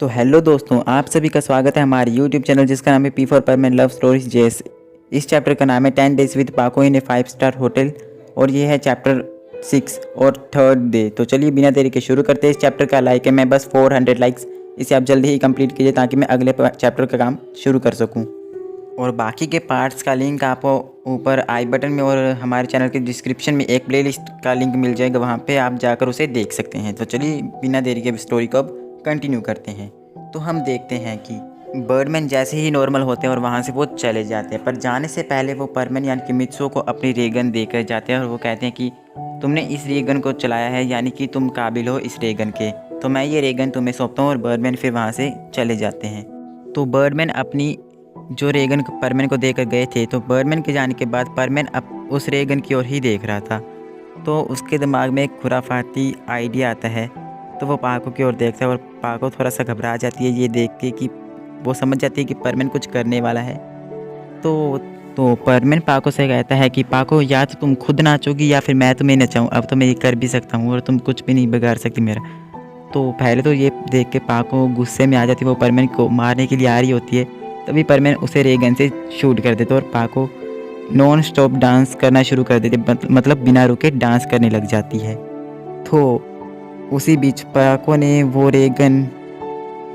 तो हेलो दोस्तों, आप सभी का स्वागत है हमारे यूट्यूब चैनल जिसका नाम है P for permanent love stories जेस। इस चैप्टर का नाम है 10 डेज विद पाको इन ए 5 स्टार होटल और ये है चैप्टर 6 और थर्ड डे। तो चलिए बिना देरी के शुरू करते हैं। इस चैप्टर का लाइक है मैं बस 400 लाइक्स, इसे आप जल्दी ही कंप्लीट कीजिए ताकि मैं अगले चैप्टर का काम शुरू कर सकूँ। और बाकी के पार्ट्स का लिंक आपको ऊपर आई बटन में और हमारे चैनल के डिस्क्रिप्शन में एक प्लेलिस्ट का लिंक मिल जाएगा, वहाँ पे आप जाकर उसे देख सकते हैं। तो चलिए बिना देरी के स्टोरी को अब कंटिन्यू करते हैं। तो हम देखते हैं कि बर्डमैन जैसे ही नॉर्मल होते हैं और वहाँ से वो चले जाते हैं, पर जाने से पहले वो परमैन यानी कि मित्सो को अपनी रेगन देकर जाते हैं और वो कहते हैं कि तुमने इस रेगन को चलाया है, यानी कि तुम काबिल हो इस रेगन के, तो मैं ये रेगन तुम्हें सौंपता हूँ। और बर्डमैन फिर वहाँ से चले जाते हैं। तो बर्डमैन अपनी जो रेगन परमैन को देकर गए थे, तो बर्डमैन के जाने के बाद परमैन अब उस रेगन की ओर ही देख रहा था। तो उसके दिमाग में एक खुराफाती आइडिया आता है, तो वो पाको की ओर देखता है और पाको थोड़ा सा घबरा जाती है ये देख के कि वो समझ जाती है कि परमैन कुछ करने वाला है। तो परमैन पाको से कहता है कि पाको, या तो तुम खुद नाचोगी या फिर मैं तुम्हें नचाऊँ, अब तो मैं ये कर भी सकता हूँ और तुम कुछ भी नहीं बिगाड़ सकती मेरा। तो पहले तो ये देख के पाको गुस्से में आ जाती है, वो परमैन को मारने के लिए आ रही होती है। तभी परमैन उसे रेगन से शूट कर देते और पाको नॉन स्टॉप डांस करना शुरू कर देते, मतलब बिना रुके डांस करने लग जाती है। तो उसी बीच पाको ने वो रेगन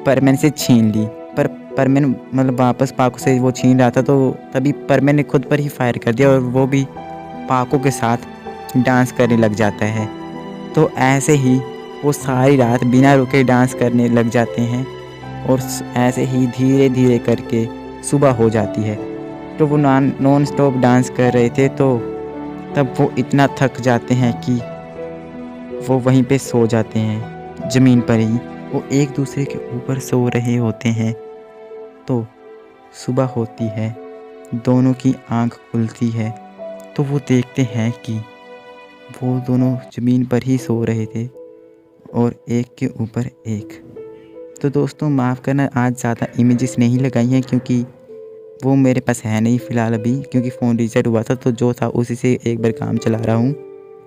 परमैन से छीन ली, पर परमैन मतलब वापस पाको से वो छीन रहा था, तो तभी परमैन ने खुद पर ही फायर कर दिया और वो भी पाको के साथ डांस करने लग जाता है। तो ऐसे ही वो सारी रात बिना रुके डांस करने लग जाते हैं और ऐसे ही धीरे धीरे करके सुबह हो जाती है। तो वो नॉन स्टॉप डांस कर रहे थे, तो तब वो इतना थक जाते हैं कि वो वहीं पे सो जाते हैं ज़मीन पर ही। वो एक दूसरे के ऊपर सो रहे होते हैं। तो सुबह होती है, दोनों की आंख खुलती है, तो वो देखते हैं कि वो दोनों ज़मीन पर ही सो रहे थे और एक के ऊपर एक। तो दोस्तों माफ़ करना, आज ज़्यादा इमेजेस नहीं लगाई हैं क्योंकि वो मेरे पास है नहीं फ़िलहाल अभी, क्योंकि फ़ोन रीसेट हुआ था, तो जो था उसी से एक बार काम चला रहा हूँ।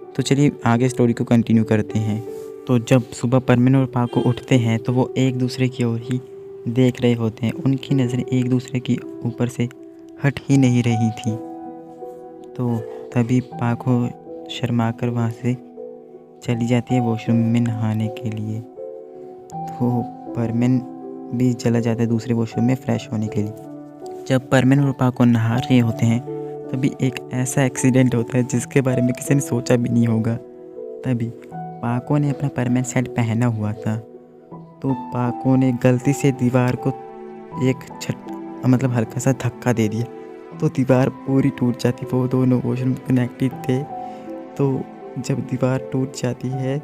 तो चलिए आगे स्टोरी को कंटिन्यू करते हैं। तो जब सुबह परमैन और पाको उठते हैं तो वो एक दूसरे की ओर ही देख रहे होते हैं। उनकी नज़रें एक दूसरे के ऊपर से हट ही नहीं रही थी। तो तभी पाको शर्मा कर वहाँ से चली जाती है वॉशरूम में नहाने के लिए। तो परमैन भी चला जाता है दूसरे वॉशरूम में फ़्रेश होने के लिए। जब परमैन और पाको नहा रहे होते हैं तभी एक ऐसा एक्सीडेंट होता है जिसके बारे में किसी ने सोचा भी नहीं होगा। तभी पाको ने अपना परमैन सेट पहना हुआ था, तो पाको ने गलती से दीवार को मतलब हल्का सा धक्का दे दिया, तो दीवार पूरी टूट जाती। वो दोनों वॉशरूम कनेक्टेड थे, तो जब दीवार टूट जाती है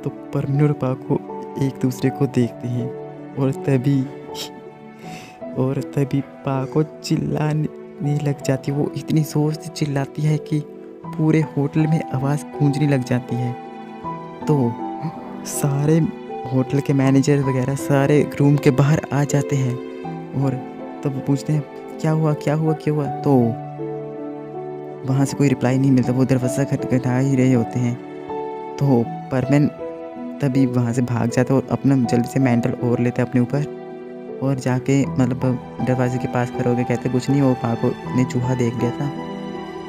तो परमैन और पाको एक दूसरे को देखते हैं और तभी पाको चिल्लाने लग जाती है। वो इतनी जोर से चिल्लाती है कि पूरे होटल में आवाज़ गूंजने लग जाती है। तो सारे होटल के मैनेजर वगैरह सारे रूम के बाहर आ जाते हैं और तब वो पूछते हैं क्या हुआ क्या हुआ क्या हुआ। तो वहाँ से कोई रिप्लाई नहीं मिलता, वो दरवाज़ा खटखटा ही रहे होते हैं। तो परमैन तभी वहाँ से भाग जाता है और अपना जल्दी से मेंटल और लेता है अपने ऊपर और जाके मतलब दरवाजे के पास खड़े होकर कहते कुछ नहीं, वो पाको ने चूहा देख लिया था।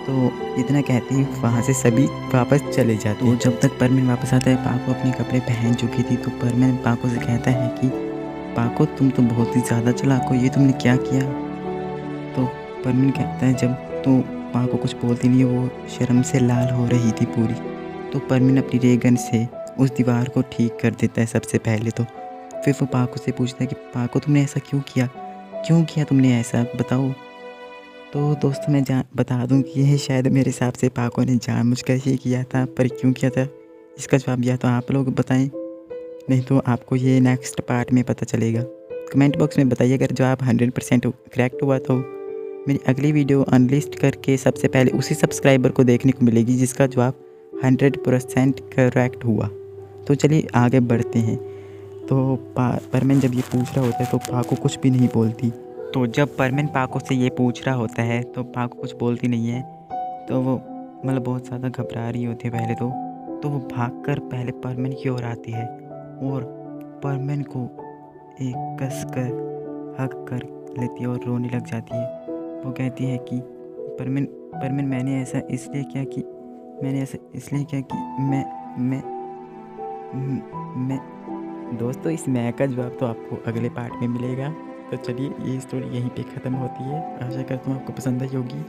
तो इतना कहते ही वहाँ से सभी वापस चले जाते हैं। तो जब तक परमैन वापस आता है, पाको अपने कपड़े पहन चुकी थी। तो परमैन पाको से कहता है कि पाको तुम तो बहुत ही ज़्यादा चालाक हो, ये तुमने क्या किया। तो परमैन कहता है जब तो पाको कुछ बोलती नहीं है, वो शर्म से लाल हो रही थी पूरी। तो परमैन अपनी रेगन से उस दीवार को ठीक कर देता है सबसे पहले। तो फिर वो पाको से पूछता है कि पाको तुमने ऐसा क्यों किया तुमने ऐसा बताओ। तो दोस्तों मैं बता दूं कि यह शायद मेरे हिसाब से पाको ने जानबूझकर ही किया था, पर क्यों किया था इसका जवाब या तो आप लोग बताएं, नहीं तो आपको ये नेक्स्ट पार्ट में पता चलेगा। कमेंट बॉक्स में बताइए। अगर जवाब 100% करेक्ट हुआ तो मेरी अगली वीडियो अनलिस्ट करके सबसे पहले उसी सब्सक्राइबर को देखने को मिलेगी जिसका जवाब 100% करेक्ट हुआ। तो चलिए आगे बढ़ते हैं। तो परमैन जब ये पूछ रहा होता है तो पाको कुछ भी नहीं बोलती। तो जब परमैन पाको से ये पूछ रहा होता है तो पाको कुछ बोलती नहीं है। तो वो मतलब बहुत ज़्यादा घबरा रही होती है पहले तो वो भागकर पहले परमैन की ओर आती है और परमैन को एक कस कर हक कर लेती है और रोने लग जाती है। वो कहती है कि परमिन मैंने ऐसा इसलिए किया कि मैं दोस्तों इस मैं का जवाब तो आपको अगले पार्ट में मिलेगा। तो चलिए ये स्टोरी यहीं पे ख़त्म होती है। आशा करता हूँ आपको पसंद आई होगी।